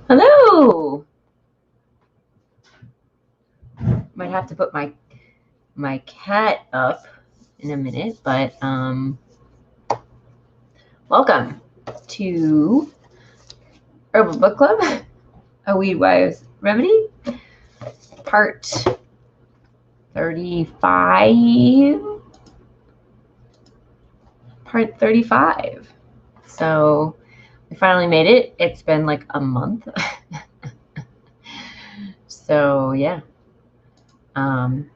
Hello. Might have to put my cat up in a minute, but welcome to Herbal Book Club, a Weedwife remedy, part 35. Part 35. So we finally made it. It's been like a month. So yeah.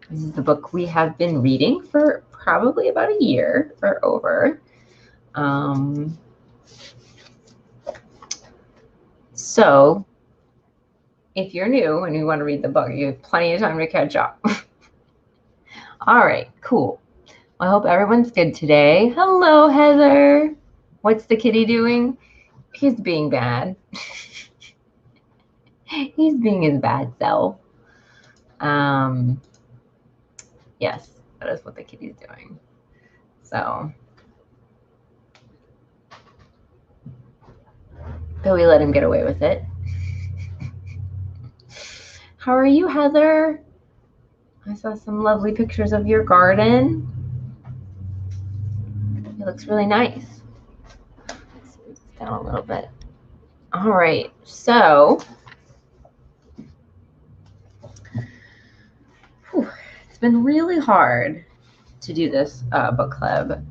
This is the book we have been reading for probably about a year or over. So if you're new and you want to read the book, you have plenty of time to catch up. All right, cool. I hope everyone's good today. Hello, Heather. What's the kitty doing? He's being bad. He's being his bad self. Yes, that is what the kitty's doing. So, but we let him get away with it. How are you, Heather? I saw some lovely pictures of your garden. It looks really nice. Let's move this down a little bit. All right, so it's been really hard to do this book club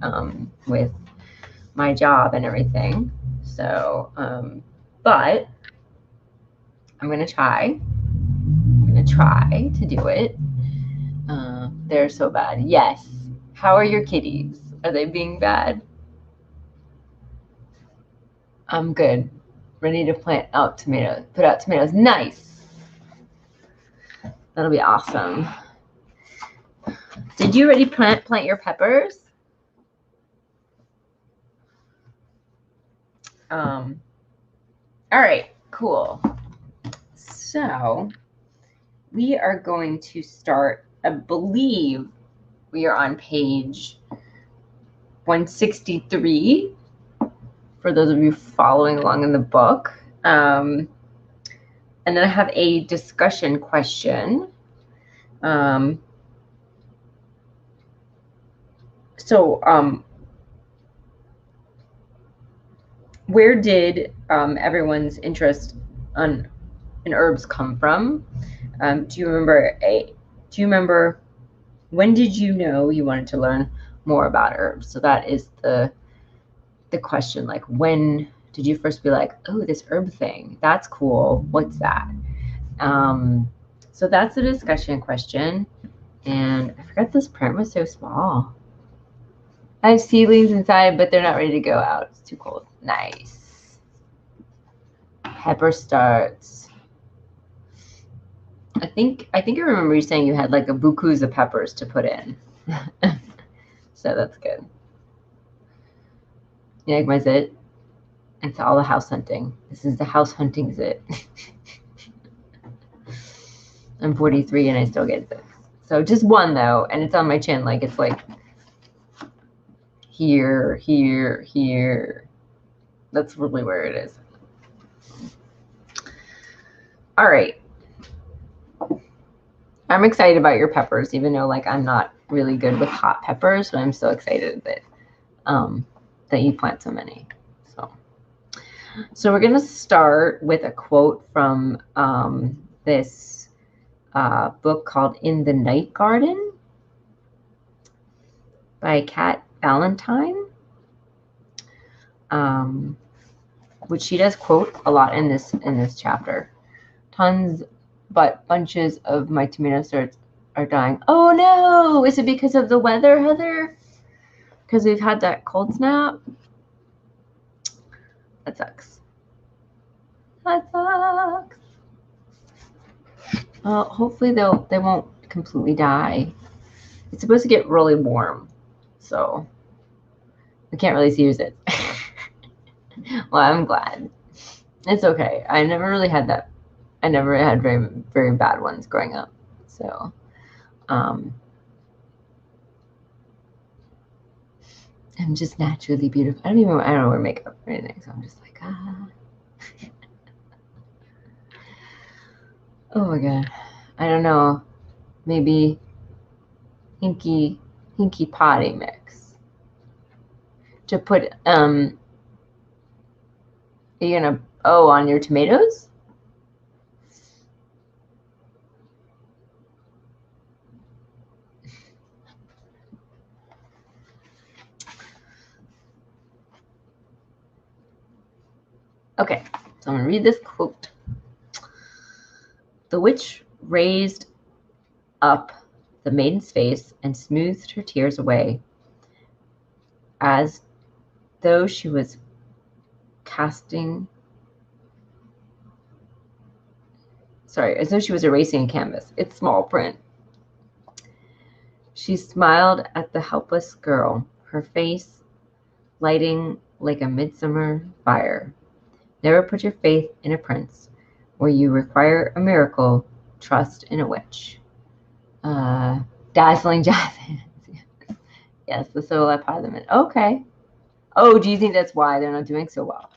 with my job and everything. So, but I'm gonna try. I'm gonna try to do it. They're so bad. Yes. How are your kitties? Are they being bad? I'm good. Ready to plant out tomatoes. Put out tomatoes. Nice. That'll be awesome. Did you already plant your peppers? All right, cool. So we are going to start, I believe we are on page 163 for those of you following along in the book. And then I have a discussion question. Where did everyone's interest in herbs come from? Do you remember when did you know you wanted to learn more about herbs? So that is the question, like, when did you first be like, oh, this herb thing, that's cool, what's that? So that's the discussion question. And I forgot this print was so small. I have seedlings inside, but they're not ready to go out. It's too cold. Nice. Pepper starts. I think I remember you saying you had like a bukus of peppers to put in. So that's good. You like my zit? It's all the house hunting. This is the house hunting zit. I'm 43 and I still get zits. So just one though, and it's on my chin, like it's like here, here, here. That's really where it is. All right. I'm excited about your peppers, even though like I'm not really good with hot peppers, but I'm so excited that that you plant so many. So we're going to start with a quote from this book called In the Night Garden by Kat Valentine, which she does quote a lot in this chapter. Tons, but bunches of my tomato are dying. Oh no! Is it because of the weather, Heather? Because we've had that cold snap? That sucks. That sucks. Hopefully they won't completely die. It's supposed to get really warm, so I can't really use it. Well, I'm glad. It's okay. I never really had that. I never had very, very bad ones growing up. So, I'm just naturally beautiful. I don't wear makeup or anything, so I'm just like, ah. Oh my God. I don't know. Maybe hinky potty mix. To put, are you gonna, on your tomatoes? Okay, so I'm gonna read this quote. The witch raised up the maiden's face and smoothed her tears away, as though she was erasing a canvas. It's small print. She smiled at the helpless girl, her face lighting like a midsummer fire. Never put your faith in a prince. Where you require a miracle, trust in a witch. Dazzling jazz hands. Yes, the soul I pie them in. Okay. Oh, do you think that's why they're not doing so well?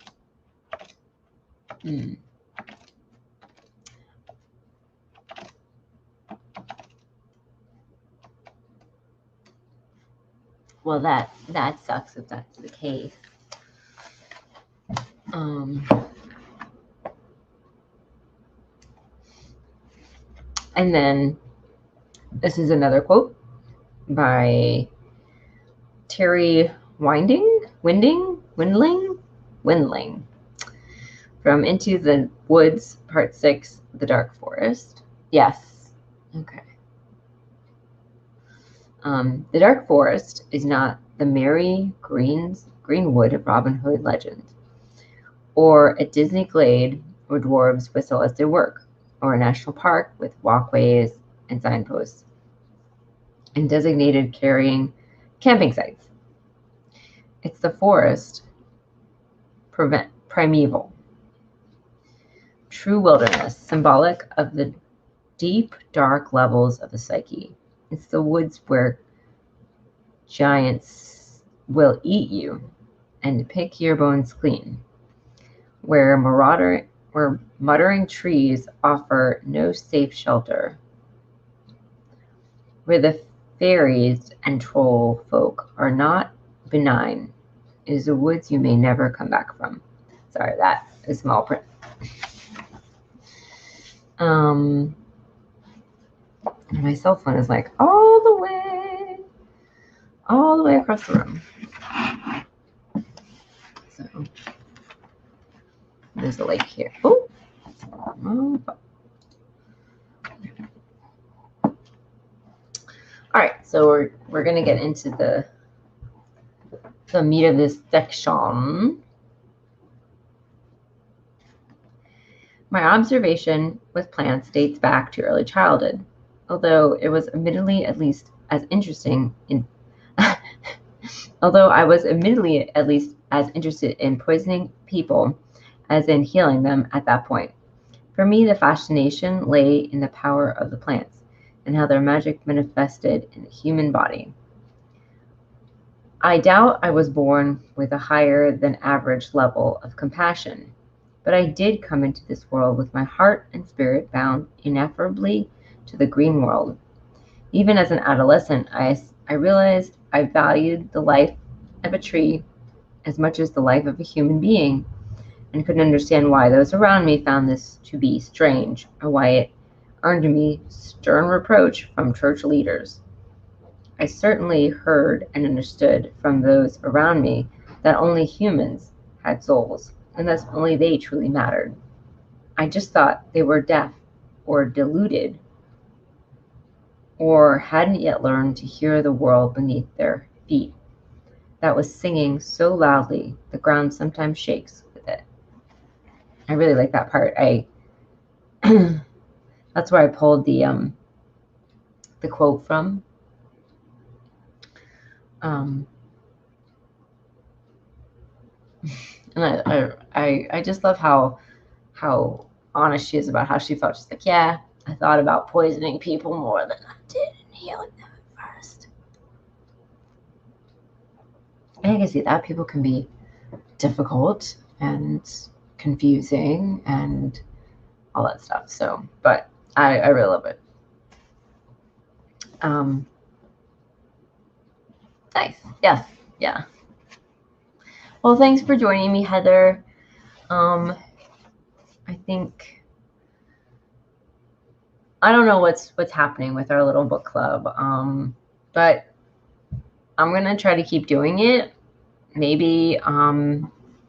Well, that sucks if that's the case. And then this is another quote by Terry Windling from Into the Woods, Part 6, The Dark Forest. Yes. Okay. The Dark Forest is not the merry greenwood of Robin Hood legend, or a Disney glade where dwarves whistle as they work, or a national park with walkways and signposts and designated carrying camping sites. It's the forest, primeval, true wilderness, symbolic of the deep, dark levels of the psyche. It's the woods where giants will eat you and pick your bones clean, where muttering trees offer no safe shelter, where the fairies and troll folk are not benign. It is the woods you may never come back from. Sorry, that is small print. And my cell phone is like all the way across the room. So there's a lake here. Oh. All right, so we're gonna get into the meat of this section. My observation with plants dates back to early childhood, although it was admittedly at least as interesting in although I was admittedly at least as interested in poisoning people as in healing them at that point. For me, the fascination lay in the power of the plants and how their magic manifested in the human body. I doubt I was born with a higher than average level of compassion, but I did come into this world with my heart and spirit bound ineffably to the green world. Even as an adolescent, I realized I valued the life of a tree as much as the life of a human being, and couldn't understand why those around me found this to be strange, or why it earned me stern reproach from church leaders. I certainly heard and understood from those around me that only humans had souls, and thus only they truly mattered. I just thought they were deaf or deluded, or hadn't yet learned to hear the world beneath their feet that was singing so loudly the ground sometimes shakes with it. I really like that part. That's where I pulled the quote from. And I just love how honest she is about how she felt. She's like, yeah, I thought about poisoning people more than I did in healing them at first. I can see that people can be difficult and confusing and all that stuff. So, but I really love it. Nice. Yes. Yeah. Well, thanks for joining me, Heather. I think I don't know what's happening with our little book club, but I'm gonna try to keep doing it. Maybe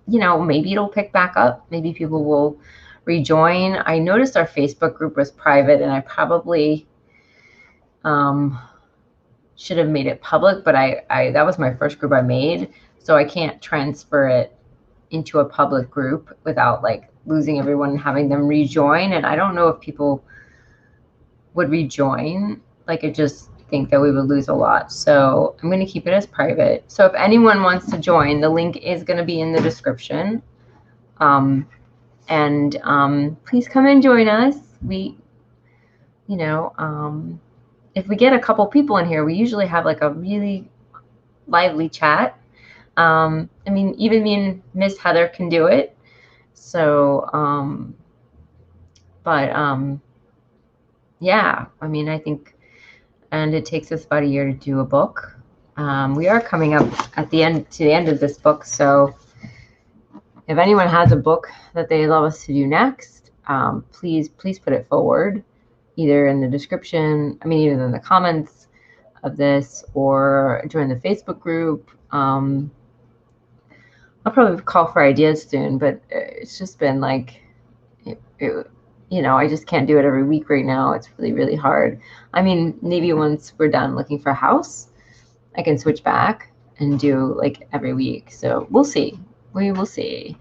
maybe it'll pick back up. Maybe people will rejoin. I noticed our Facebook group was private, and I probably should have made it public, but I that was my first group I made, so I can't transfer it into a public group without like losing everyone and having them rejoin. And I don't know if people would rejoin. Like, I just think that we would lose a lot. So I'm going to keep it as private. So if anyone wants to join, the link is going to be in the description. Please come and join us. We, if we get a couple people in here, we usually have like a really lively chat. I mean, even me and Miss Heather can do it. So, yeah, I mean, I think, and it takes us about a year to do a book. We are coming up to the end of this book. So if anyone has a book that they'd love us to do next, please put it forward, either in the description, either in the comments of this, or join the Facebook group. I'll probably call for ideas soon, but it's just been like, I just can't do it every week right now. It's really, really hard. I mean, maybe once we're done looking for a house, I can switch back and do like every week. So we'll see. We will see.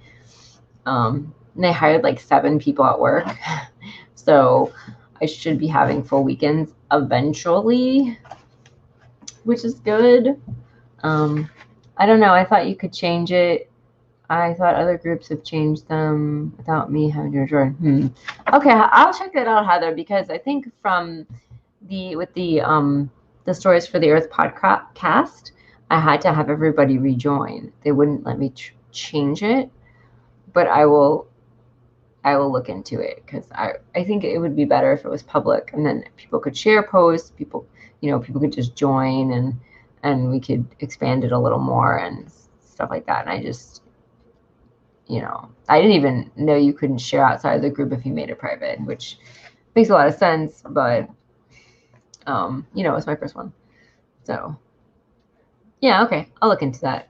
And I hired like 7 people at work. So I should be having full weekends eventually, which is good. I don't know. I thought you could change it. I thought other groups have changed them without me having to join. Okay, I'll check that out, Heather, because I think from the Stories for the Earth podcast, I had to have everybody rejoin. They wouldn't let me change it, but I will look into it, because I think it would be better if it was public, and then people could share posts. People could just join, and we could expand it a little more and stuff like that. And I just, I didn't even know you couldn't share outside of the group if you made it private, which makes a lot of sense, but it's my first one. So yeah, okay, I'll look into that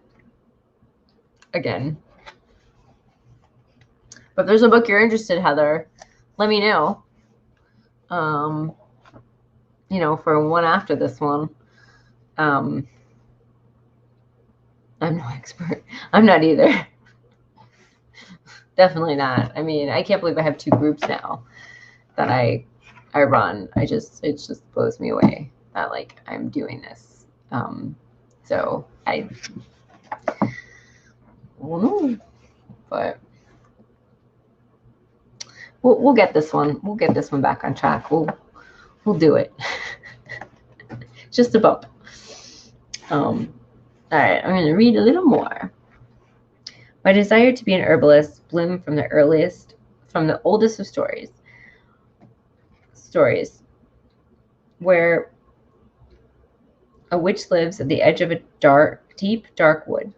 again. But if there's a book you're interested, Heather, let me know. For one after this one. I'm no expert. I'm not either. Definitely not. I mean, I can't believe I have 2 groups now that I run. It just blows me away that like I'm doing this. So I don't know, but we'll get this one. We'll get this one back on track. We'll do it. Just about. All right, I'm going to read a little more. My desire to be an herbalist bloomed from the oldest of stories. Where a witch lives at the edge of a deep, dark wood.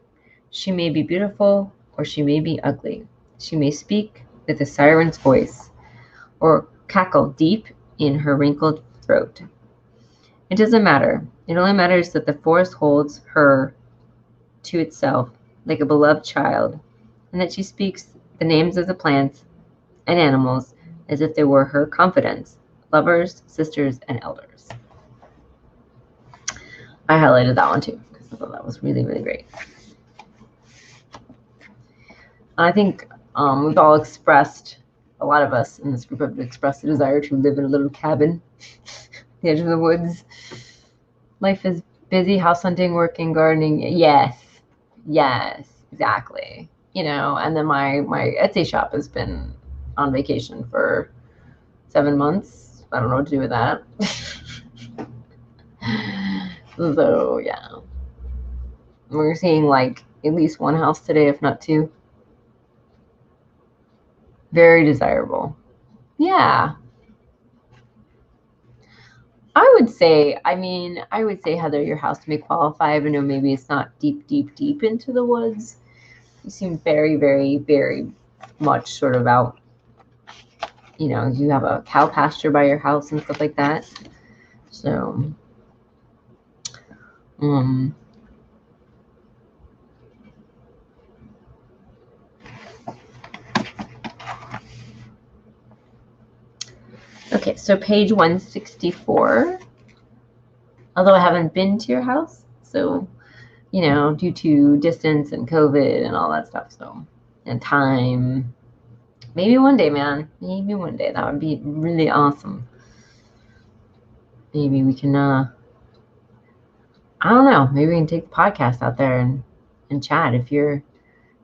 She may be beautiful, or she may be ugly. She may speak with a siren's voice, or cackle deep in her wrinkled throat. It doesn't matter. It only matters that the forest holds her to itself like a beloved child, and that she speaks the names of the plants and animals as if they were her confidants, lovers, sisters, and elders. I highlighted that one too, because I thought that was really, really great. I think we've all expressed, a lot of us in this group have expressed the desire to live in a little cabin at the edge of the woods. Life is busy, house hunting, working, gardening. Yes, exactly. And then my Etsy shop has been on vacation for 7 months. I don't know what to do with that. So yeah. We're seeing like at least one house today, if not two. Very desirable. Yeah. I would say, Heather, your house may qualify, even though maybe it's not deep, deep, deep into the woods. You seem very, very, very much sort of out, you have a cow pasture by your house and stuff like that. So, okay, so page 164. Although I haven't been to your house, so, due to distance and COVID and all that stuff, so, and time. Maybe one day, man. Maybe one day. That would be really awesome. Maybe we can, I don't know. Maybe we can take the podcast out there and chat if you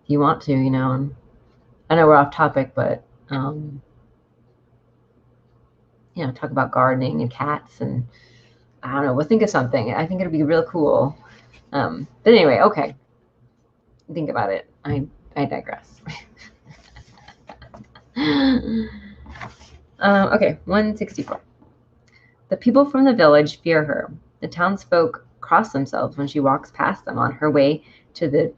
want to, And I know we're off topic, but, talk about gardening and cats and I don't know. We'll think of something. I think it'll be real cool. But anyway, okay. Think about it. I digress. Okay, 164. The people from the village fear her. The townsfolk cross themselves when she walks past them on her way to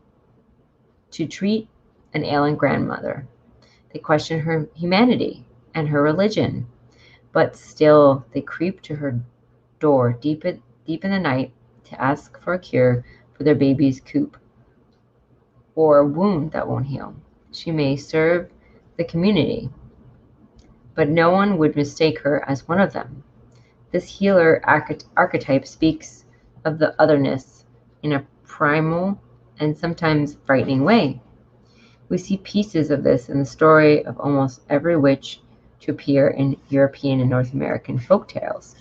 treat an ailing grandmother. They question her humanity and her religion, but still they creep to her door deep in the night to ask for a cure for their baby's coop or a wound that won't heal. She may serve the community, but no one would mistake her as one of them. This healer archetype speaks of the otherness in a primal and sometimes frightening way. We see pieces of this in the story of almost every witch to appear in European and North American folk tales.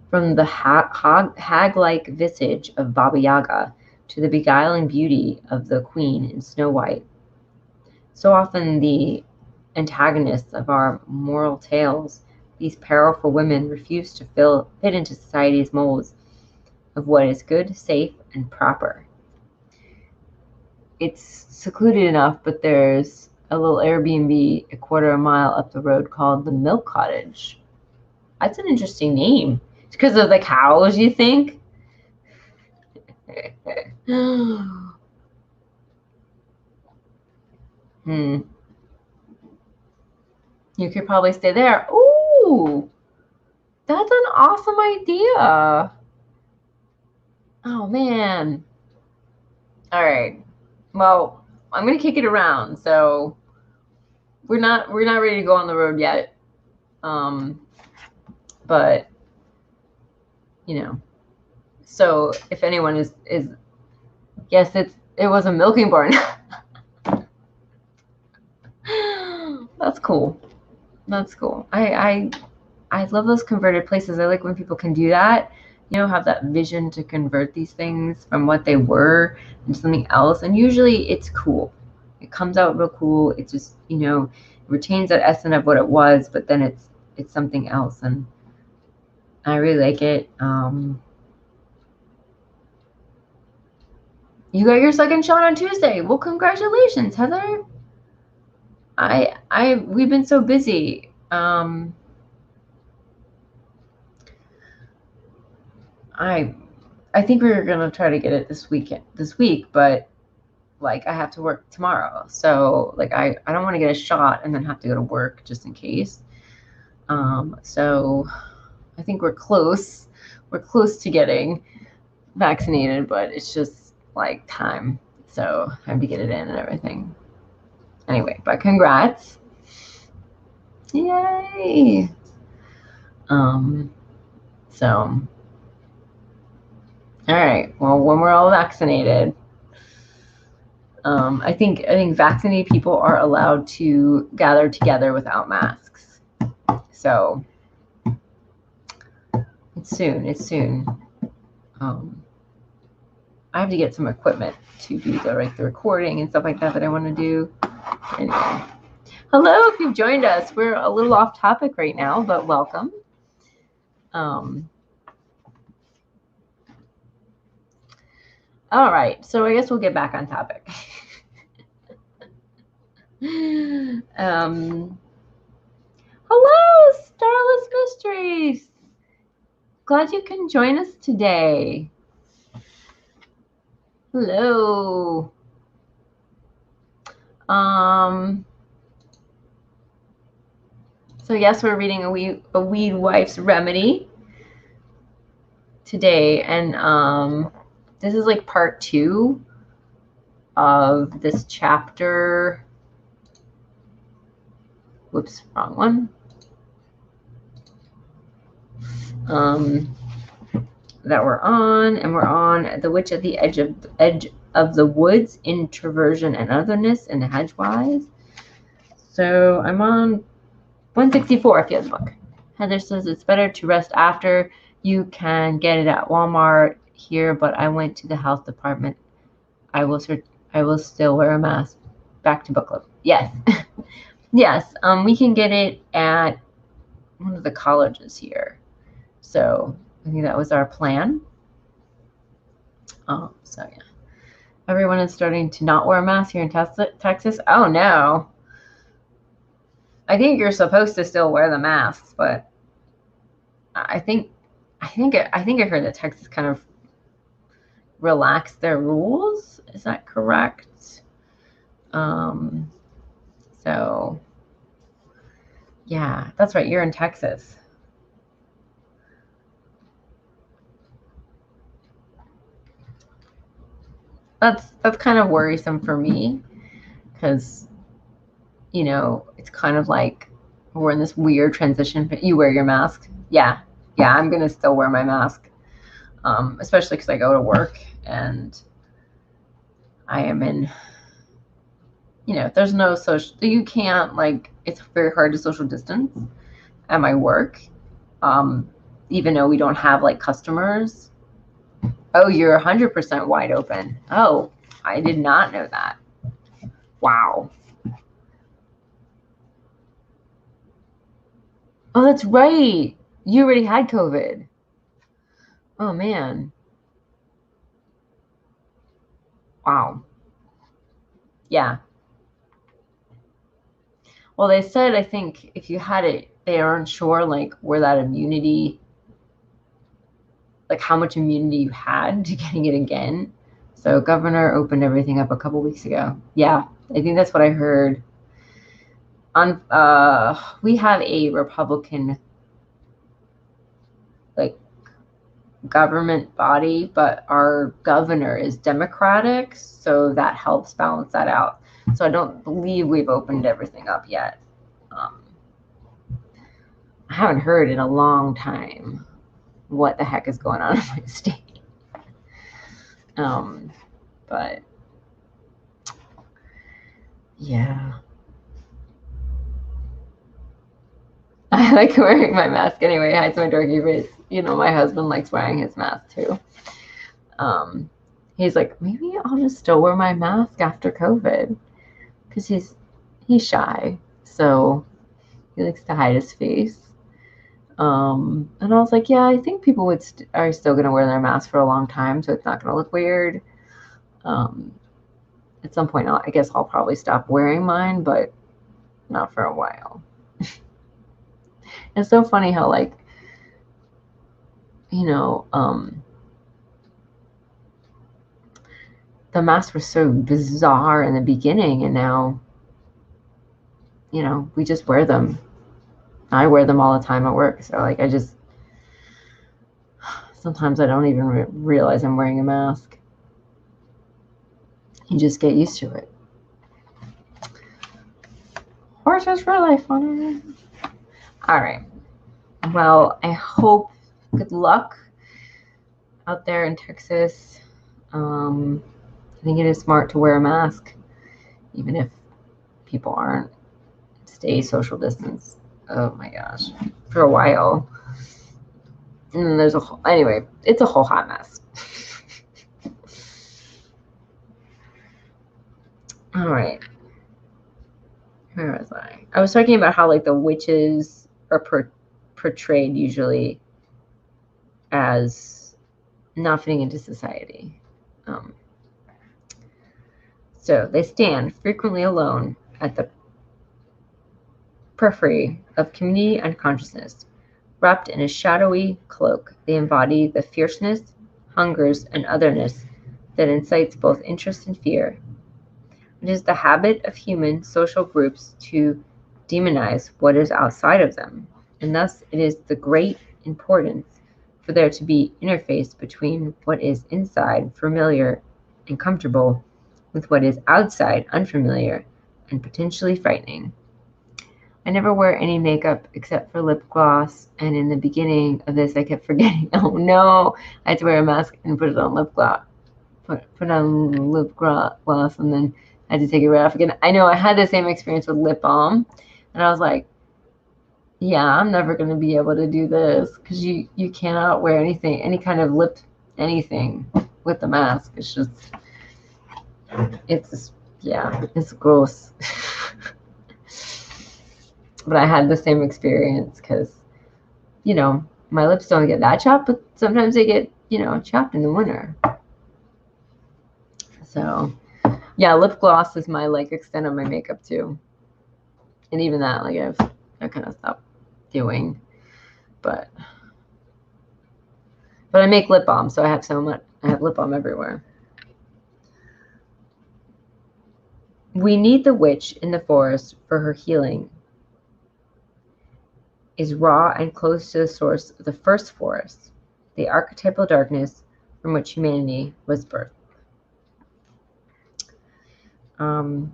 From the hag-like visage of Baba Yaga to the beguiling beauty of the Queen in Snow White. So often the antagonists of our moral tales, these powerful women refuse to fit into society's molds of what is good, safe, and proper. It's secluded enough, but there's a little Airbnb a quarter of a mile up the road called the Milk Cottage. That's an interesting name. It's because of the cows, you think? You could probably stay there. Ooh, that's an awesome idea. Oh, man. All right. Well, I'm going to kick it around. So we're not ready to go on the road yet. But, so if anyone is yes, it was a milking barn. That's cool. That's cool. I love those converted places. I like when people can do that, have that vision to convert these things from what they were into something else. And usually it's cool. It comes out real cool. It just, it retains that essence of what it was, but then it's something else. And I really like it. You got your second shot on Tuesday. Well, congratulations, Heather. We've been so busy. I think we were gonna try to get it this week, but like I have to work tomorrow, so like I don't want to get a shot and then have to go to work just in case. So I think we're close. We're close to getting vaccinated, but it's just like time. So I have to get it in and everything. Anyway, but congrats. Yay. So all right. Well, when we're all vaccinated, I think vaccinated people are allowed to gather together without masks. So it's soon. I have to get some equipment to do the recording and stuff like that I want to do. Anyway. Hello, if you've joined us. We're a little off topic right now, but welcome. All right, so I guess we'll get back on topic. Hello, Starless Mysteries. Glad you can join us today. Hello. So yes, we're reading a Weedwife's Remedy today, and this is like part 2 of this chapter. Whoops, wrong one. That we're on, and we're on The Witch at the Edge of the Woods, Introversion and Otherness in the Hedgewise. So I'm on 164 if you have the book. Heather says it's better to rest after. You can get it at Walmart here, but I went to the health department. I will still wear a mask. Back to book club. Yes. Yes, we can get it at one of the colleges here. So I think that was our plan. So yeah. Everyone is starting to not wear a mask here in Texas. Oh no. I think you're supposed to still wear the masks, but I think I heard that Texas kind of relaxed their rules. Is that correct? So yeah, that's right. You're in Texas. That's kind of worrisome for me because, you know, it's kind of like we're in this weird transition. You wear your mask. Yeah, I'm going to still wear my mask, especially because I go to work and I am in, you know, there's no social, you can't, like, it's very hard to social distance at my work, even though we don't have, like, customers. Oh, you're 100% wide open. Oh, I did not know that. Wow. Oh, that's right. You already had COVID. Oh, man. Wow. Yeah. Well, they said, I think, if you had it, they aren't sure, like, where that immunity, like, how much immunity you had to getting it again. So governor opened everything up a couple weeks ago. Yeah, I think that's what I heard. We have a Republican, like, government body, but our governor is Democratic, so that helps balance that out. So I don't believe we've opened everything up yet. I haven't heard in a long time what the heck is going on in my state. But yeah. I like wearing my mask anyway. It hides my dorky face. You know, my husband likes wearing his mask too. He's like, maybe I'll just still wear my mask after COVID, because he's shy, so he likes to hide his face. And I was like, yeah, I think people are still going to wear their mask for a long time, so it's not going to look weird. At some point, I guess I'll probably stop wearing mine, but not for a while. It's so funny how, like, you know, the masks were so bizarre in the beginning, and now, you know, we just wear them. I wear them all the time at work, so, like, sometimes I don't even realize I'm wearing a mask. You just get used to it. Horses for life on it. All right. Well, I hope, good luck out there in Texas. I think it is smart to wear a mask, even if people aren't. Stay social distance. Oh my gosh, for a while. And there's anyway, it's a whole hot mess. All right. Where was I? I was talking about how, like, the witches are portrayed usually as not fitting into society. So they stand frequently alone at the periphery of community and consciousness. Wrapped in a shadowy cloak, they embody the fierceness, hungers, and otherness that incites both interest and fear. It is the habit of human social groups to demonize what is outside of them, and thus it is the great importance for there to be interface between what is inside, familiar and comfortable, with what is outside, unfamiliar and potentially frightening. I never wear any makeup except for lip gloss, and in the beginning of this I kept forgetting, oh no, I had to wear a mask and put it on lip gloss. Put on lip gloss and then I had to take it right off again. I know I had the same experience with lip balm, and I was like, yeah, I'm never going to be able to do this, because you cannot wear anything, any kind of lip, anything with the mask. It's just, yeah, it's gross. But I had the same experience because, you know, my lips don't get that chapped, but sometimes they get, you know, chapped in the winter. So, yeah, lip gloss is my, like, extent of my makeup too. And even that, like, I've kind of stopped doing. But I make lip balm, so I have lip balm everywhere. We need the witch in the forest for her healing is raw and close to the source of the first forest, the archetypal darkness from which humanity was birthed. Oh,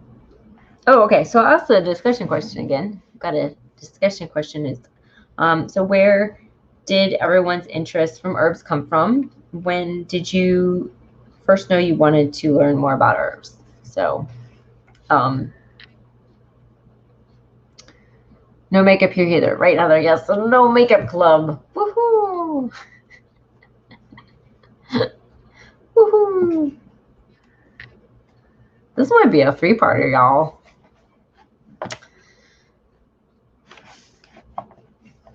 okay. So I'll ask the discussion question again. Got a discussion question is, so where did everyone's interest from herbs come from? When did you first know you wanted to learn more about herbs? So, no makeup here either, right, Heather? Yes, so no makeup club. Woohoo! Woohoo! This might be a three-parter, y'all.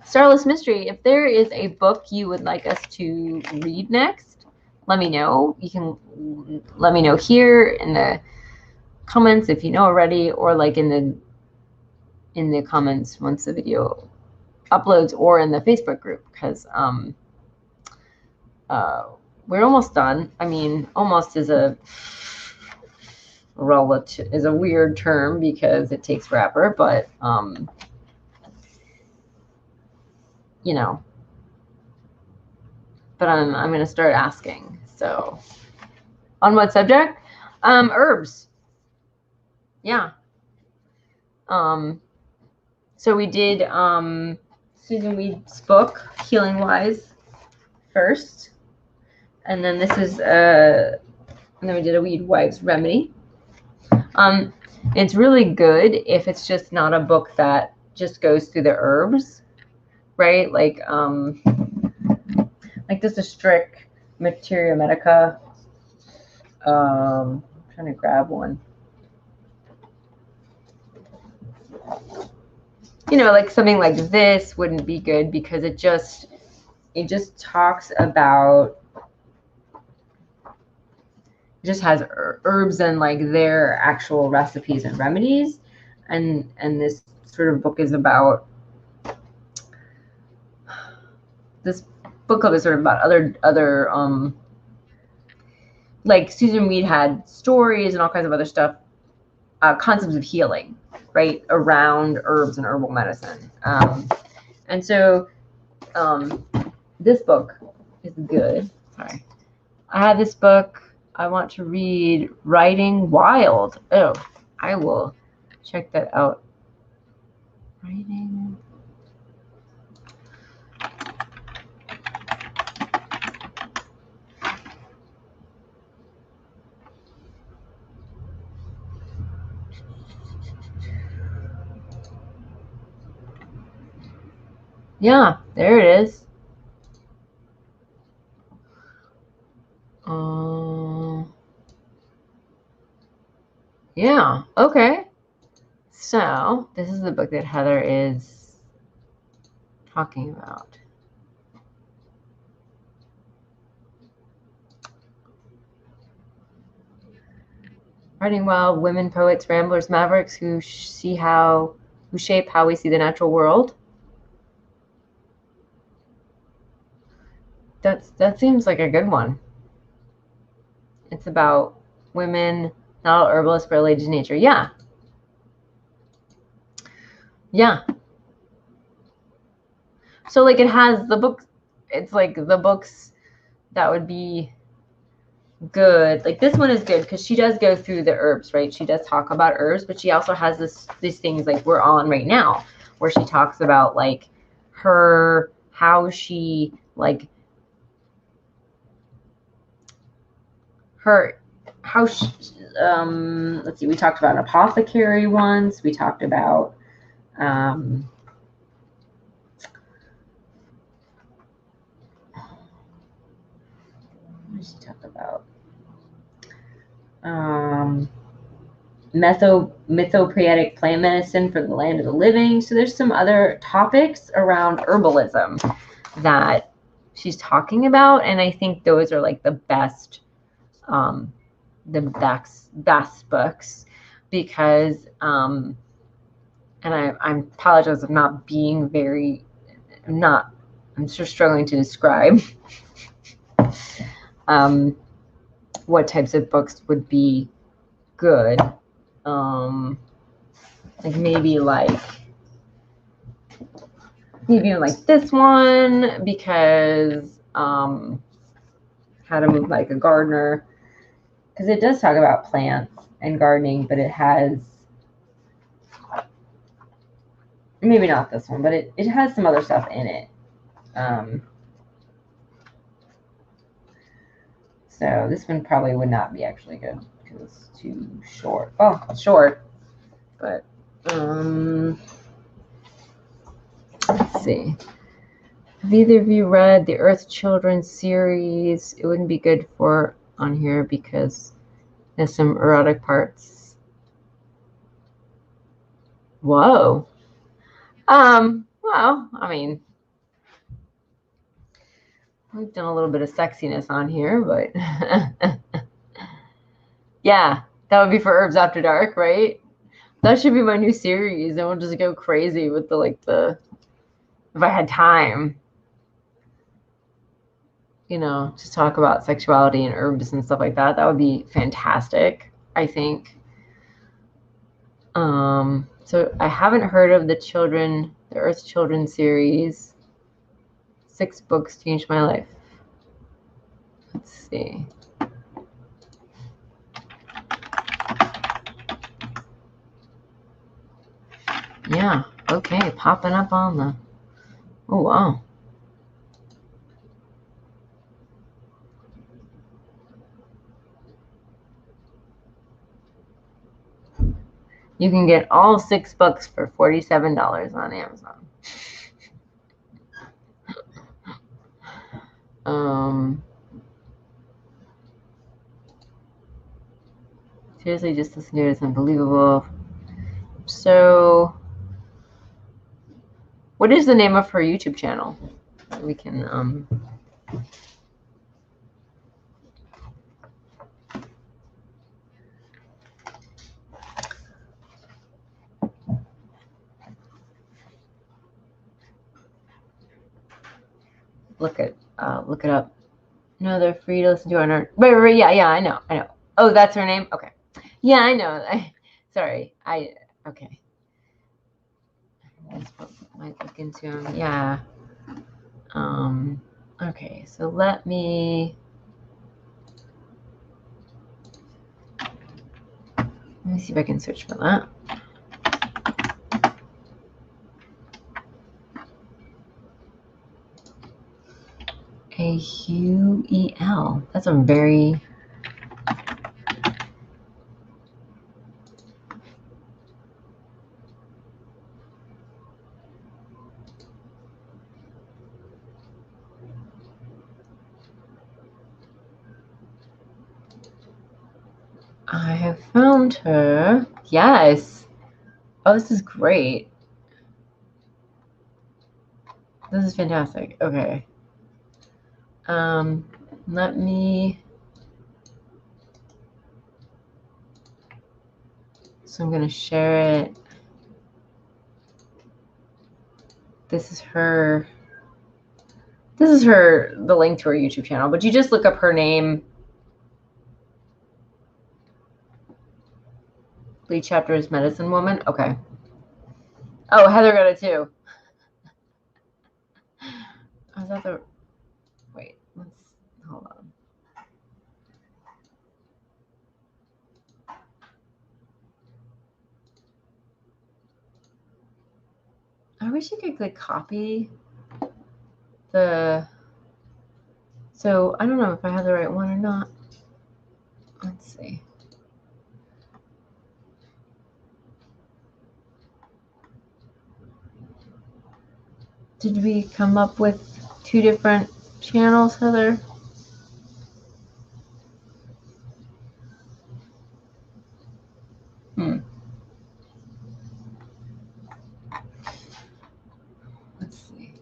Starless Mystery, if there is a book you would like us to read next, let me know. You can let me know here in the comments if you know already, or like in the comments once the video uploads, or in the Facebook group, because we're almost done. I mean, almost is a weird term because it takes forever, but you know, but I'm going to start asking. So, on what subject? Herbs. Yeah. So we did Susan Weed's book, Healing Wise, first, and then this is and then we did a Weedwife's remedy. It's really good if it's just not a book that just goes through the herbs, right? Like this is strict Materia Medica. I'm trying to grab one. You know, like something like this wouldn't be good because it just talks about, it just has herbs and like their actual recipes and remedies, and this sort of book is about, this book club is sort of about other like Susan Weed had stories and all kinds of other stuff, concepts of healing, right, around herbs and herbal medicine. And so this book is good. Sorry. I have this book. I want to read Writing Wild. Oh, I will check that out. Writing. Yeah, there it is. Yeah, okay. So this is the book that Heather is talking about. Writing well, women, poets, ramblers, mavericks who shape how we see the natural world. That seems like a good one. It's about women, not all herbalists, but related to nature. Yeah. Yeah. So like it has the books, it's like the books that would be good. Like this one is good because she does go through the herbs, right? She does talk about herbs, but she also has these things like we're on right now, where she talks about like how she like her how she, let's see, we talked about an apothecary once. We talked about what did she talk about? Mythopoeic plant medicine for the land of the living. So there's some other topics around herbalism that she's talking about, and I think those are like the best books because and I apologize of not being very I'm just struggling to describe what types of books would be good. Like maybe like this one, because how to move like a gardener, because it does talk about plants and gardening, but it has maybe not this one, but it has some other stuff in it. So this one probably would not be actually good because it's too short. Oh, it's short, but let's see. Have either of you read the Earth Children series? It wouldn't be good for on here because there's some erotic parts. Whoa. Well, I mean, we've done a little bit of sexiness on here, but yeah, that would be for Herbs After Dark, right? That should be my new series, and we'll just go crazy with the if I had time, to talk about sexuality and herbs and stuff like that. That would be fantastic, I think. So I haven't heard of the Earth Children series. 6 books changed my life. Let's see. Yeah, okay, popping up on the, oh wow. You can get all 6 books for $47 on Amazon. Seriously, just listen to it. It's unbelievable. So, what is the name of her YouTube channel? We can look it up. No, they're free to listen to on her. Right. Yeah. I know. Oh, that's her name. Okay. Yeah, I know. Sorry. Okay. That's what I might look into them. Yeah. Okay. So let me see if I can search for that. Ahuel. That's a very I have found her. Yes. Oh, this is great. This is fantastic. Okay. Let me So I'm going to share it. This is her, the link to her YouTube channel, but you just look up her name. Lead chapter is Medicine Woman. Okay. Oh, Heather got it too. Was that the, wait, hold on. I wish you could like copy the, so I don't know if I have the right one or not. Let's see. Did we come up with 2 different channels, Heather? Let's see.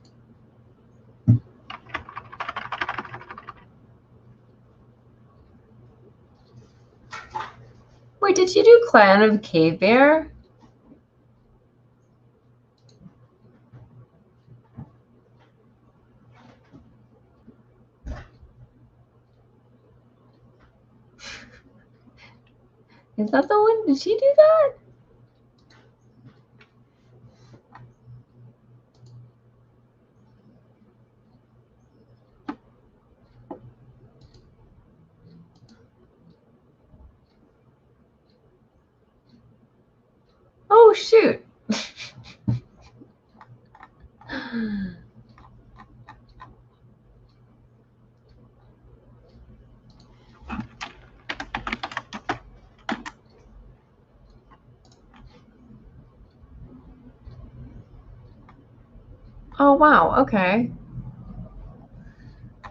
Wait, did you do Clan of Cave Bear? Is that the one? Did she do that? Oh, shoot. Oh, wow. Okay.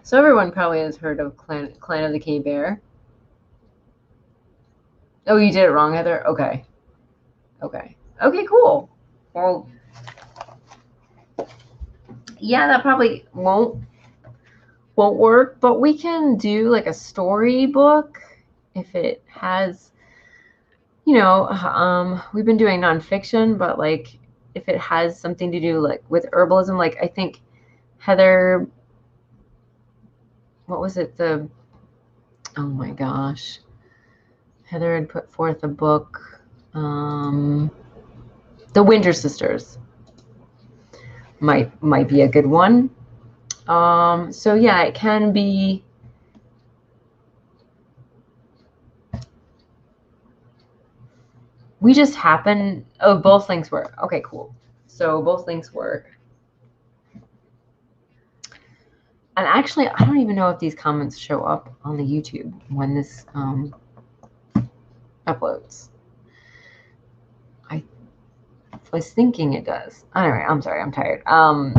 So everyone probably has heard of Clan of the Cave Bear. Oh, you did it wrong, Heather? Okay. Okay. Okay, cool. Well, yeah, that probably won't work, but we can do like a storybook if it has, you know, we've been doing nonfiction, but like if it has something to do like with herbalism, like I think Heather, what was it? Oh my gosh. Heather had put forth a book, The Winter Sisters might be a good one. So yeah, it can be. We just happen. Oh, both links work. Okay, cool. So both links work. And actually, I don't even know if these comments show up on the YouTube when this uploads. I was thinking it does. Anyway, I'm sorry, I'm tired. I'll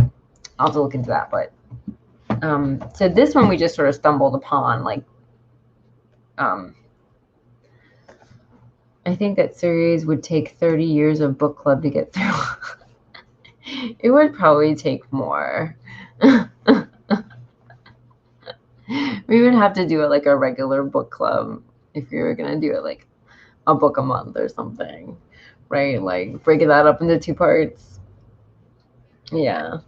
have to look into that. But so this one we just sort of stumbled upon. Like, I think that series would take 30 years of book club to get through. It would probably take more. We would have to do it like a regular book club if we were gonna do it like a book a month or something, right? Like breaking that up into 2 parts. Yeah.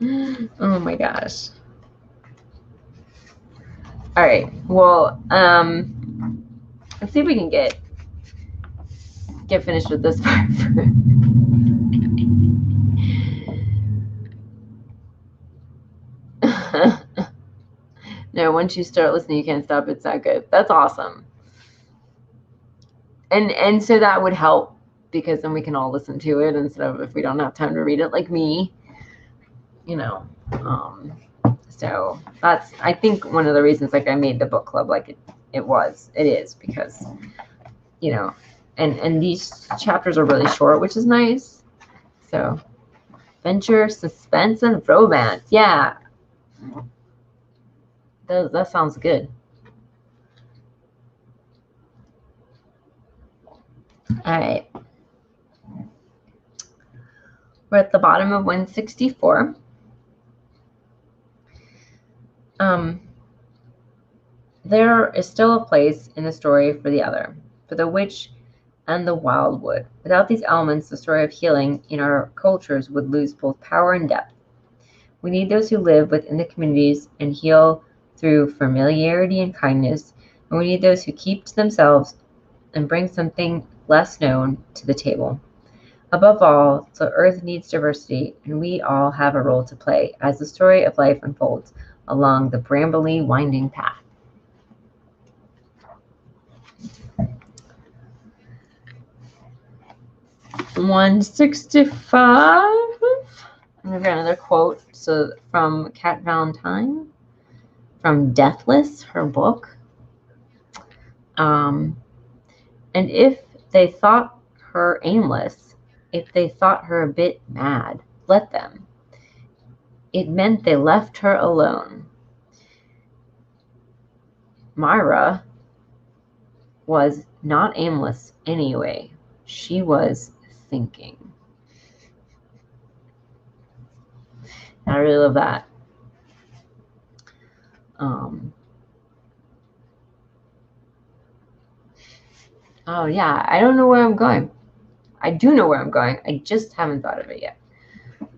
Oh my gosh. All right. Well, let's see if we can get finished with this part. No, once you start listening, you can't stop. It's that good. That's awesome. And so that would help because then we can all listen to it instead of if we don't have time to read it, like me, you know. So that's, I think, one of the reasons like I made the book club like it is because, you know, and these chapters are really short, which is nice. So adventure, suspense, and romance. Yeah. That sounds good. All right. We're at the bottom of 164. There is still a place in the story for the other, for the witch and the wildwood. Without these elements, the story of healing in our cultures would lose both power and depth. We need those who live within the communities and heal through familiarity and kindness, and we need those who keep to themselves and bring something less known to the table. Above all, the earth needs diversity, and we all have a role to play as the story of life unfolds along the brambly, winding path. $165. I've got another quote. So from Kat Valentine, from Deathless, her book. And if they thought her aimless, if they thought her a bit mad, let them. It meant they left her alone. Myra was not aimless anyway. She was thinking. I really love that. Oh yeah, I don't know where I'm going. I do know where I'm going. I just haven't thought of it yet.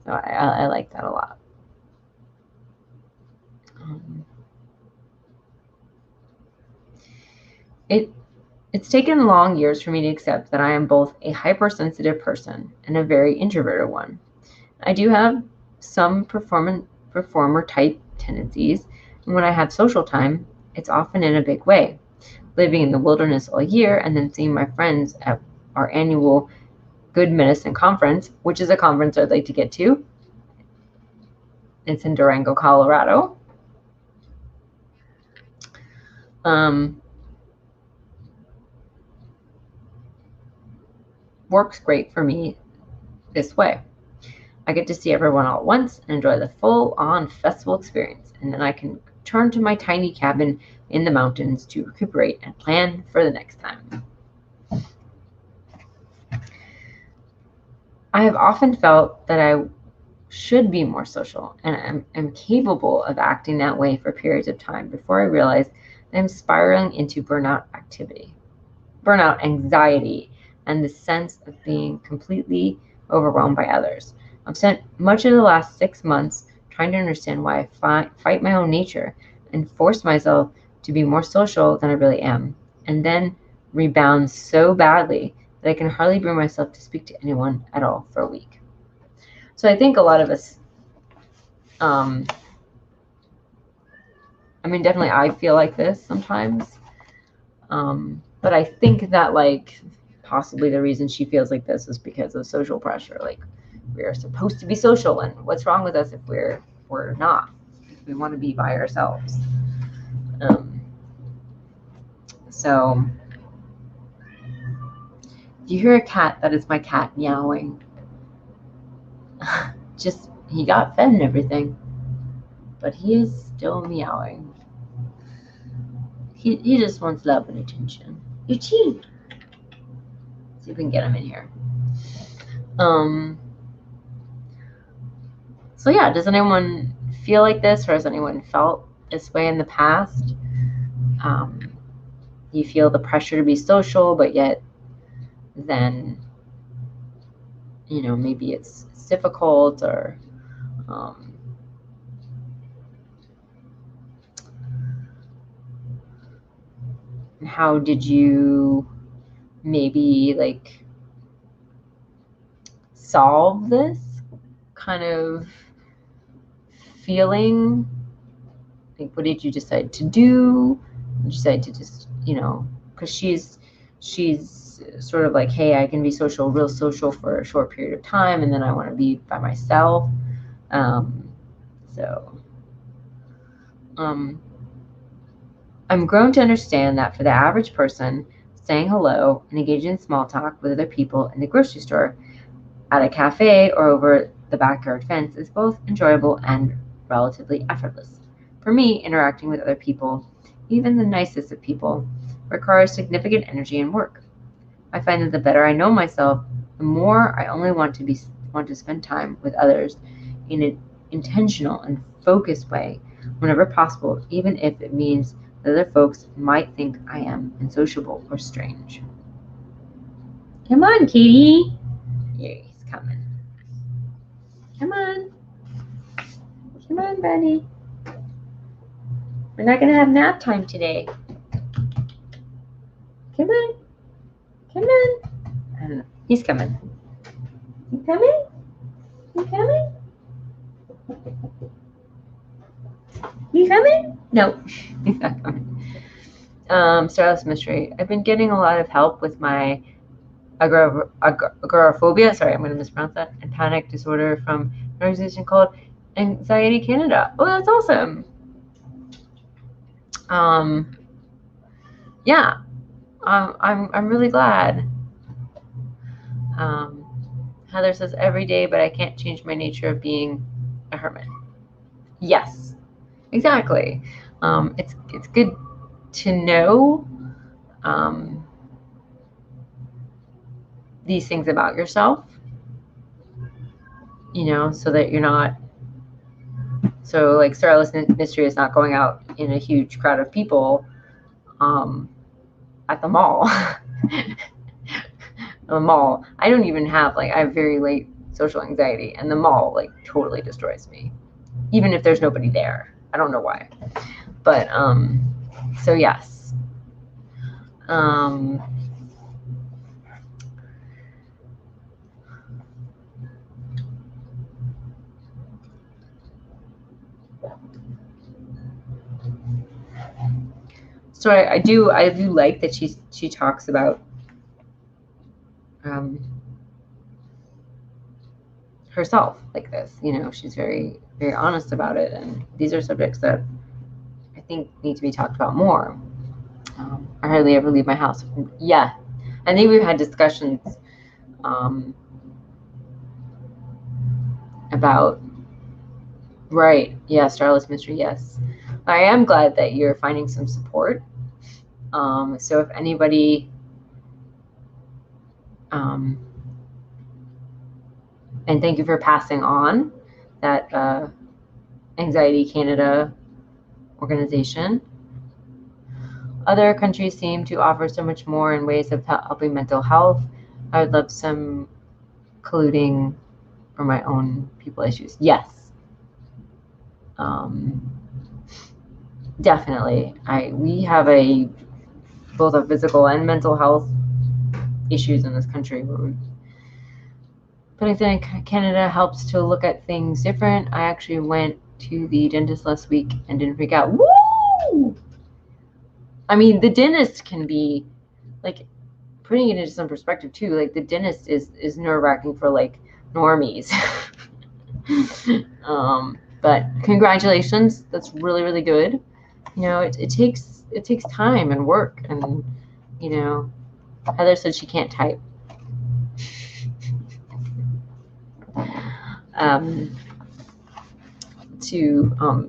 So I like that a lot. It's taken long years for me to accept that I am both a hypersensitive person and a very introverted one. I do have some performer type tendencies, and when I have social time, it's often in a big way. Living in the wilderness all year and then seeing my friends at our annual Good Medicine Conference, which is a conference I'd like to get to. It's in Durango, Colorado. Works great for me this way. I get to see everyone all at once and enjoy the full-on festival experience, and then I can turn to my tiny cabin in the mountains to recuperate and plan for the next time. I have often felt that I should be more social, and am capable of acting that way for periods of time before I realize that I'm spiraling into burnout anxiety, and the sense of being completely overwhelmed by others. I've spent much of the last 6 months trying to understand why I fight my own nature and force myself to be more social than I really am, and then rebound so badly that I can hardly bring myself to speak to anyone at all for a week. So I think a lot of us, definitely I feel like this sometimes, but I think that possibly the reason she feels like this is because of social pressure. We're supposed to be social, and what's wrong with us if we're not? If we want to be by ourselves. So if you hear a cat, that is my cat meowing. He got fed and everything, but he is still meowing. He just wants love and attention. Eugene. See if we can get him in here. So yeah, does anyone feel like this, or has anyone felt this way in the past? You feel the pressure to be social, but yet then, maybe it's difficult, or how did you maybe solve this kind of feeling? What did you decide to do? Did you decide to just, because she's sort of hey, I can be real social for a short period of time, and then I want to be by myself. I'm grown to understand that for the average person, saying hello and engaging in small talk with other people in the grocery store, at a cafe, or over the backyard fence is both enjoyable and relatively effortless. For me, interacting with other people, even the nicest of people, requires significant energy and work. I find that the better I know myself, the more I only want to spend time with others in an intentional and focused way whenever possible, even if it means that other folks might think I am insociable or strange. Come on, Katie. Yeah, he's coming. Come on. Come on, buddy. We're not going to have nap time today. Come on. Come on. I don't know. He's coming. You coming? You coming? You coming? No, he's not coming. Starless Mystery. I've been getting a lot of help with my agoraphobia. Sorry, I'm going to mispronounce that. And panic disorder from an organization called Anxiety Canada. Oh, that's awesome. Yeah, I'm really glad. Heather says every day, but I can't change my nature of being a hermit. Yes, exactly. It's good to know these things about yourself, you know, so that you're not. So like Starless Mystery is not going out in a huge crowd of people at the mall. The mall. I don't even have I have very late social anxiety, and the mall totally destroys me, even if there's nobody there. I don't know why, but so yes. So I do like that she talks about herself like this. You know, she's very, very honest about it, and these are subjects that I think need to be talked about more. I hardly ever leave my house. Yeah, I think we've had discussions about, right, yeah, Starless Mystery, yes. I am glad that you're finding some support. So if anybody and thank you for passing on that Anxiety Canada organization. Other countries seem to offer so much more in ways of helping mental health. I would love some colluding for my own people issues. Yes. Definitely. We have both a physical and mental health issues in this country. But I think Canada helps to look at things different. I actually went to the dentist last week and didn't freak out. Woo! I mean, the dentist can be putting it into some perspective too. The dentist is nerve-wracking for normies. But congratulations, that's really, really good. You know, it takes time and work, and you know, Heather said she can't type.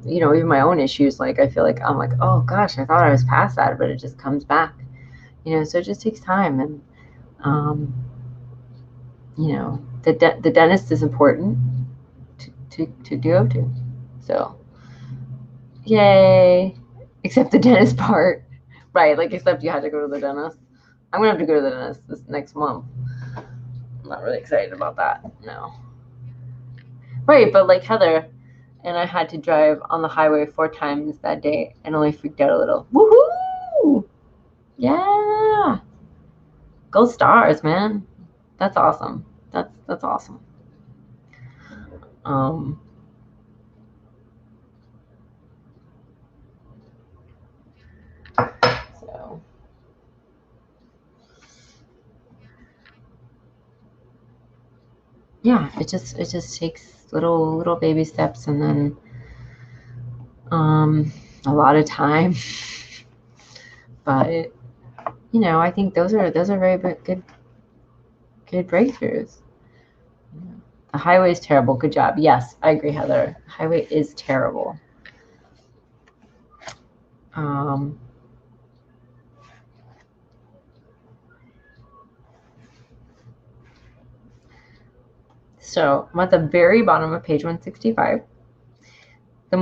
You know, even my own issues, I feel I'm oh gosh, I thought I was past that, but it just comes back. You know, so it just takes time, and you know, the dentist is important to go to. So, yay! Except the dentist part, right? Except you had to go to the dentist. I'm gonna have to go to the dentist this next month. I'm not really excited about that. No. Right, but Heather and I had to drive on the highway 4 times that day and only freaked out a little. Woohoo! Yeah. Go Stars, man. That's awesome. That's awesome. So yeah, it just takes little baby steps, and then a lot of time. But you know, I think those are very good breakthroughs. The highway is terrible. Good job. Yes, I agree, Heather. The highway is terrible. So I'm at the very bottom of page 165. Those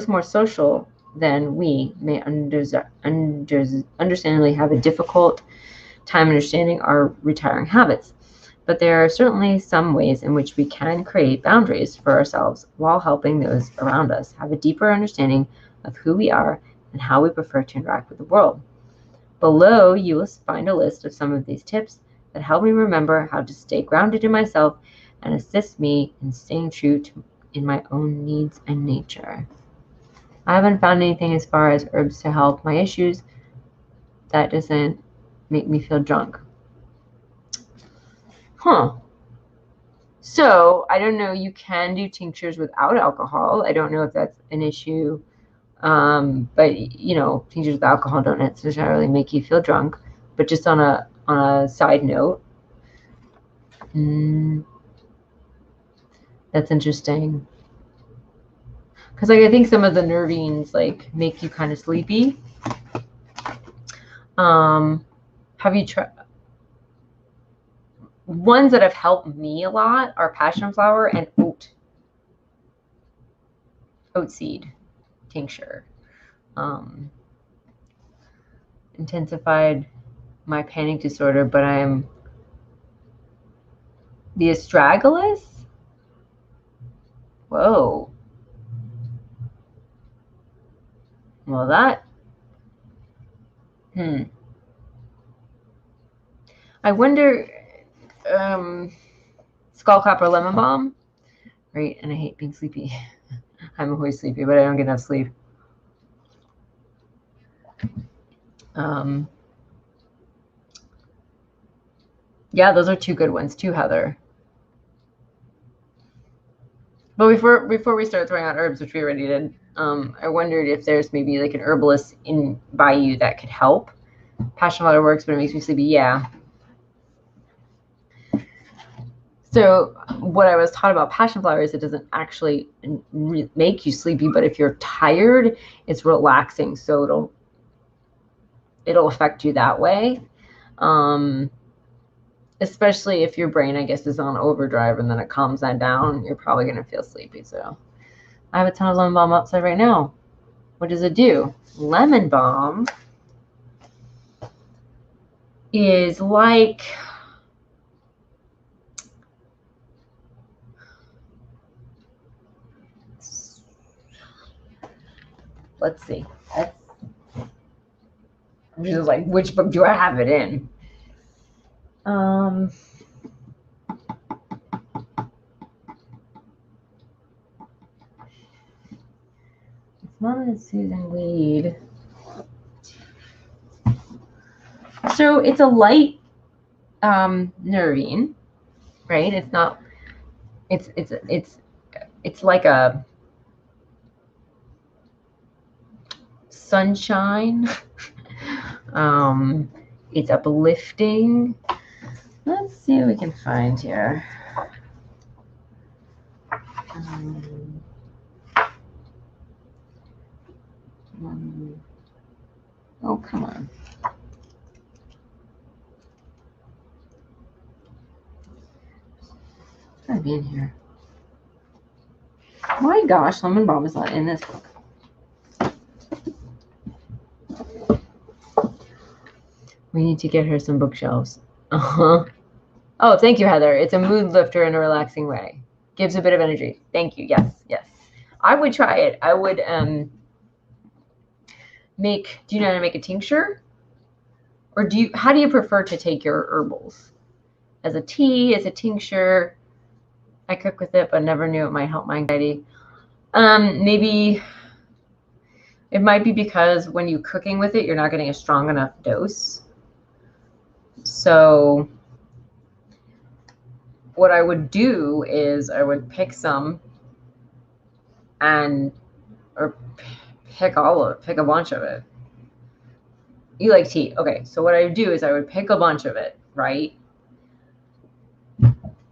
more social then we may understandably have a difficult time understanding our retiring habits. But there are certainly some ways in which we can create boundaries for ourselves while helping those around us have a deeper understanding of who we are and how we prefer to interact with the world. Below, you will find a list of some of these tips that help me remember how to stay grounded in myself and assist me in staying true in my own needs and nature. I haven't found anything as far as herbs to help my issues that doesn't make me feel drunk. So I don't know, you can do tinctures without alcohol. I don't know if that's an issue. But tinctures with alcohol don't necessarily make you feel drunk. But just on a side note, that's interesting. Because I think some of the nervines make you kind of sleepy. Have you tried? Ones that have helped me a lot are passion flower and oat seed tincture. Intensified my panic disorder, but I'm the astragalus. Whoa. Well, that. I wonder. Skullcap or lemon balm, right? And I hate being sleepy. I'm always sleepy, but I don't get enough sleep. Yeah, those are two good ones too, Heather. But before we start throwing out herbs, which we already did, I wondered if there's maybe like an herbalist by you that could help. Passion flower works, but it makes me sleepy. Yeah. So what I was taught about passion flower is it doesn't actually make you sleepy, but if you're tired, it's relaxing. So it'll affect you that way. Especially if your brain, I guess, is on overdrive and then it calms that down, you're probably going to feel sleepy. So I have a ton of lemon balm outside right now. What does it do? Lemon balm is like, let's see. I'm just like, which book do I have it in? It's not a Susan Weed. So it's a light nervine, right? It's not. It's like a sunshine. It's uplifting. Let's see what we can find here. Oh, come on. It's gotta be in here. My gosh, lemon balm is not in this book. We need to get her some bookshelves. Oh, thank you, Heather. It's a mood lifter in a relaxing way. Gives a bit of energy. Thank you. Yes. I would try it. I would do you know how to make a tincture? Or how do you prefer to take your herbals? As a tea, as a tincture? I cook with it, but never knew it might help my anxiety. Maybe it might be because when you're cooking with it, you're not getting a strong enough dose. So what I would do is I would pick some or pick a bunch of it. You like tea. Okay, so what I would do is I would pick a bunch of it, right?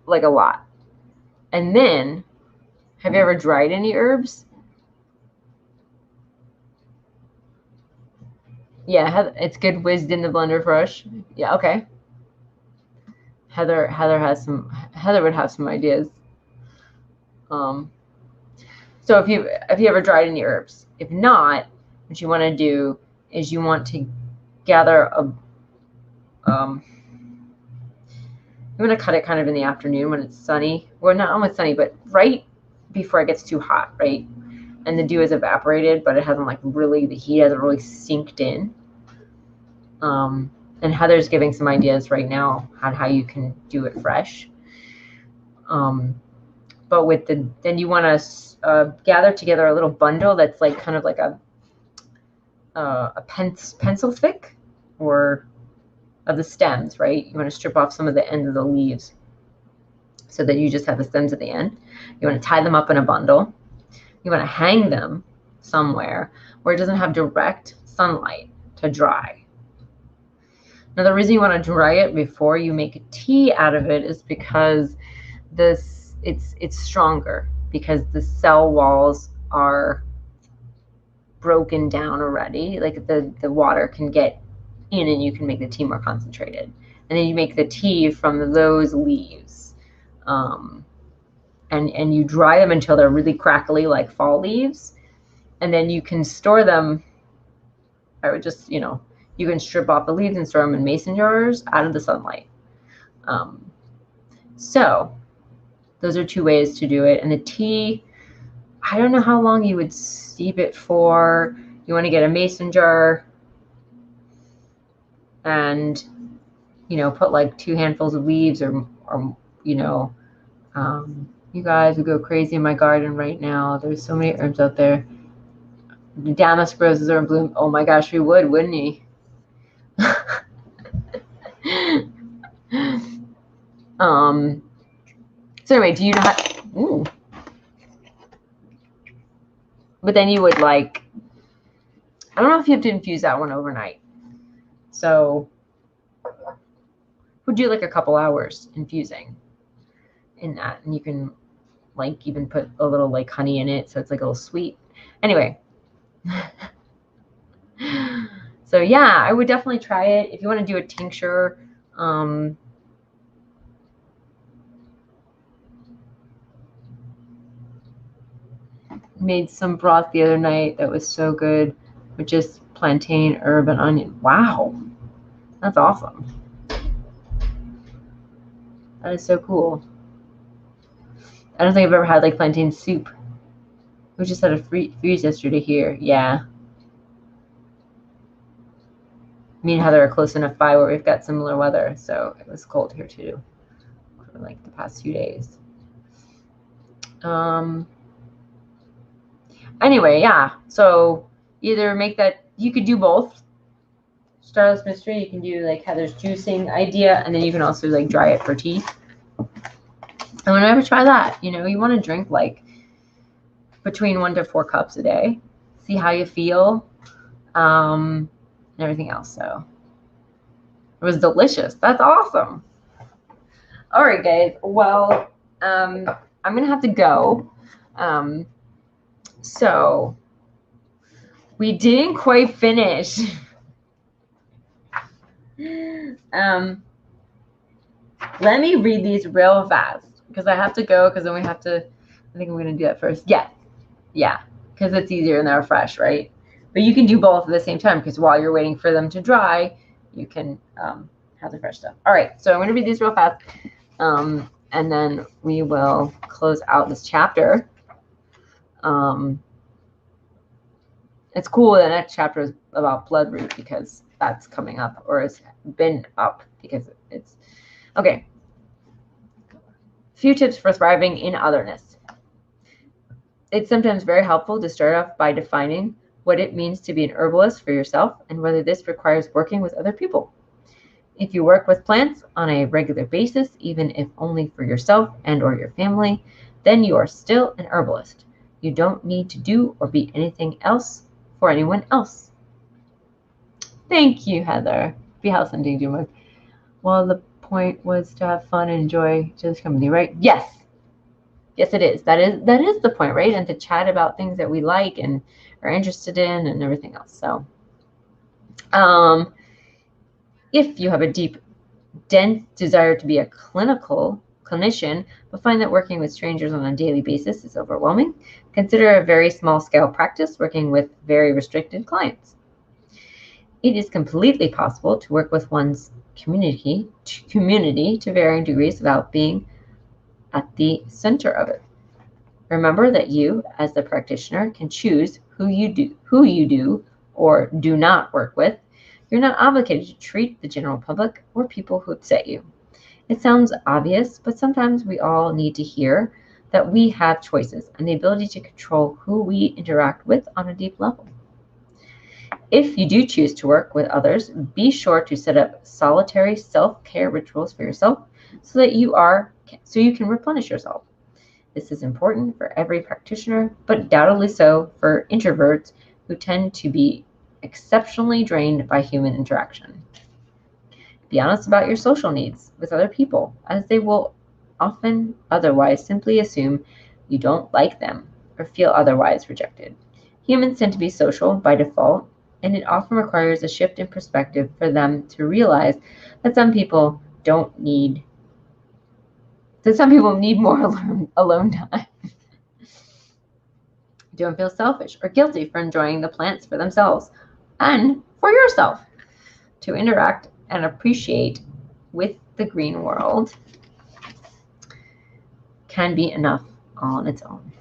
Like a lot. And then, have you ever dried any herbs? Yeah, it's good whizzed in the blender fresh. Yeah, okay. Heather would have some ideas. So if you ever dried any herbs, if not, what you want to do is you want to gather a, you want to cut it kind of in the afternoon when it's sunny. Well, not almost sunny, but right before it gets too hot, right? And the dew has evaporated, but it hasn't like really, the heat hasn't really sinked in. And Heather's giving some ideas right now on how you can do it fresh. But with the, then you want to gather together a little bundle that's like kind of like a pencil thick, or of the stems, right? You want to strip off some of the ends of the leaves so that you just have the stems at the end. You want to tie them up in a bundle. You want to hang them somewhere where it doesn't have direct sunlight to dry. Now, the reason you want to dry it before you make a tea out of it is because it's stronger, because the cell walls are broken down already. Like the water can get in and you can make the tea more concentrated. And then you make the tea from those leaves. And you dry them until they're really crackly, like fall leaves. And then you can store them. I would just, you can strip off the leaves and store them in mason jars out of the sunlight. So those are two ways to do it. And the tea, I don't know how long you would steep it for. You want to get a mason jar and, put like 2 handfuls of leaves or you guys would go crazy in my garden right now. There's so many herbs out there. The damask roses are in bloom. Oh my gosh, we would, wouldn't he? So anyway, do you not? Ooh. But then you would I don't know if you have to infuse that one overnight. So we'll do like a couple hours infusing in that, and you can even put a little honey in it, so it's a little sweet. Anyway. So yeah, I would definitely try it. If you want to do a tincture, made some broth the other night that was so good with just plantain, herb, and onion. Wow, that's awesome. That is so cool. I don't think I've ever had plantain soup. We just had a freeze yesterday here. Yeah. Me and Heather are close enough by where we've got similar weather, so it was cold here too for the past 2 days. Anyway, yeah. So either make that, you could do both. Starless Mystery, you can do Heather's juicing idea, and then you can also dry it for tea. And whenever try that, you want to drink between 1 to 4 cups a day. See how you feel, and everything else. So it was delicious. That's awesome. All right, guys. Well, I'm gonna have to go. So we didn't quite finish. Let me read these real fast because I have to go, because then we have to, I think I'm going to do that first. Yeah, because it's easier and they're fresh, right? But you can do both at the same time, because while you're waiting for them to dry, you can have the fresh stuff. All right, so I'm going to read these real fast, and then we will close out this chapter. It's cool. The next chapter is about bloodroot, because that's coming up, or has been up, because it's okay. Few tips for thriving in otherness. It's sometimes very helpful to start off by defining what it means to be an herbalist for yourself, and whether this requires working with other people. If you work with plants on a regular basis, even if only for yourself and or your family, then you are still an herbalist. You don't need to do or be anything else for anyone else. Thank you, Heather. Be house hunting too much. Well, the point was to have fun and enjoy each other's company, right? Yes. Yes, it is. That is the point, right? And to chat about things that we like and are interested in and everything else. So if you have a deep, dense desire to be a clinician, but find that working with strangers on a daily basis is overwhelming, Consider a very small-scale practice working with very restricted clients. It is completely possible to work with one's community to varying degrees without being at the center of it. Remember that you, as the practitioner, can choose who you do or do not work with. You're not obligated to treat the general public or people who upset you. It sounds obvious, but sometimes we all need to hear that we have choices and the ability to control who we interact with on a deep level. If you do choose to work with others, be sure to set up solitary self-care rituals for yourself so that you can replenish yourself. This is important for every practitioner, but undoubtedly so for introverts who tend to be exceptionally drained by human interaction. Be honest about your social needs with other people, as they will often otherwise simply assume you don't like them or feel otherwise rejected. Humans tend to be social by default, and it often requires a shift in perspective for them to realize that some people need more alone time. Don't feel selfish or guilty for enjoying the plants for themselves and for yourself. To interact and appreciate with the green world can be enough on its own.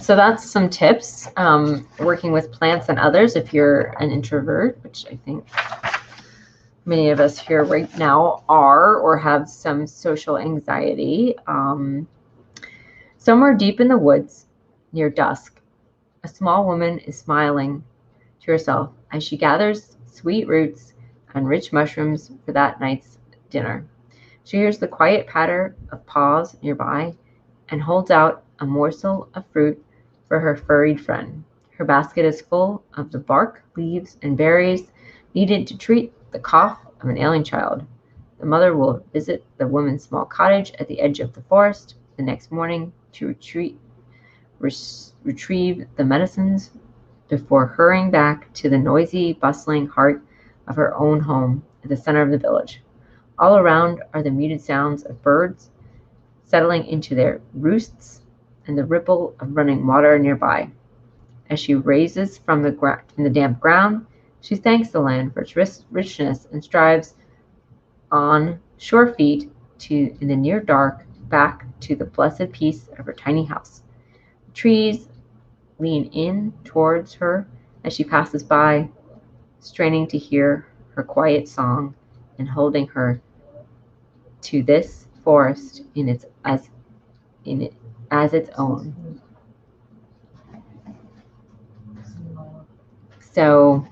So that's some tips, working with plants and others if you're an introvert, which I think many of us here right now are or have some social anxiety. Somewhere deep in the woods near dusk, a small woman is smiling to herself as she gathers sweet roots and rich mushrooms for that night's dinner. She hears the quiet patter of paws nearby and holds out a morsel of fruit for her furried friend. Her basket is full of the bark, leaves, and berries needed to treat the cough of an ailing child. The mother will visit the woman's small cottage at the edge of the forest the next morning to retrieve the medicines before hurrying back to the noisy, bustling heart of her own home at the center of the village. All around are the muted sounds of birds settling into their roosts and the ripple of running water nearby. As she raises from the damp ground, she thanks the land for its richness and strives on sure feet in the near dark back to the blessed peace of her tiny house. The trees lean in towards her as she passes by, straining to hear her quiet song and holding her to this forest as its own. So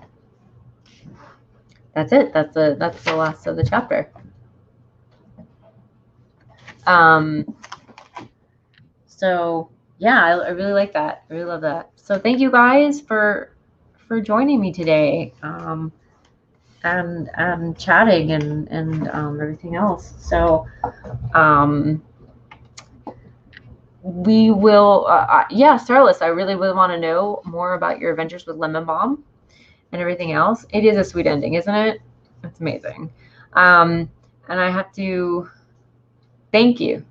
that's it. That's the last of the chapter. So yeah, I really like that. I really love that. So thank you guys for joining me today, and chatting and everything else. So we will, Starless, I really would want to know more about your adventures with Lemon Balm and everything else. It is a sweet ending, isn't it? It's amazing. And I have to thank you.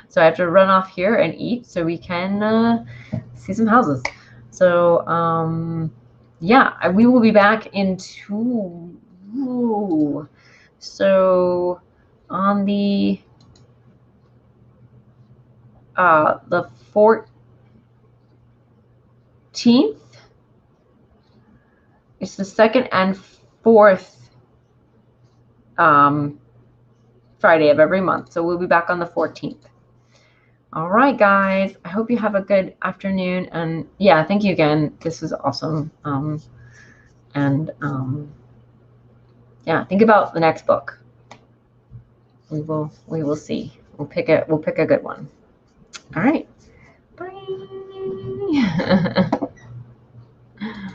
So I have to run off here and eat so we can see some houses. So yeah, we will be back in 2. So on the 14th, it's the 2nd and 4th Friday of every month. So we'll be back on the 14th. All right, guys. I hope you have a good afternoon. And yeah, thank you again. This was awesome. Yeah, think about the next book. We will see. We'll pick a good one. All right. Bye.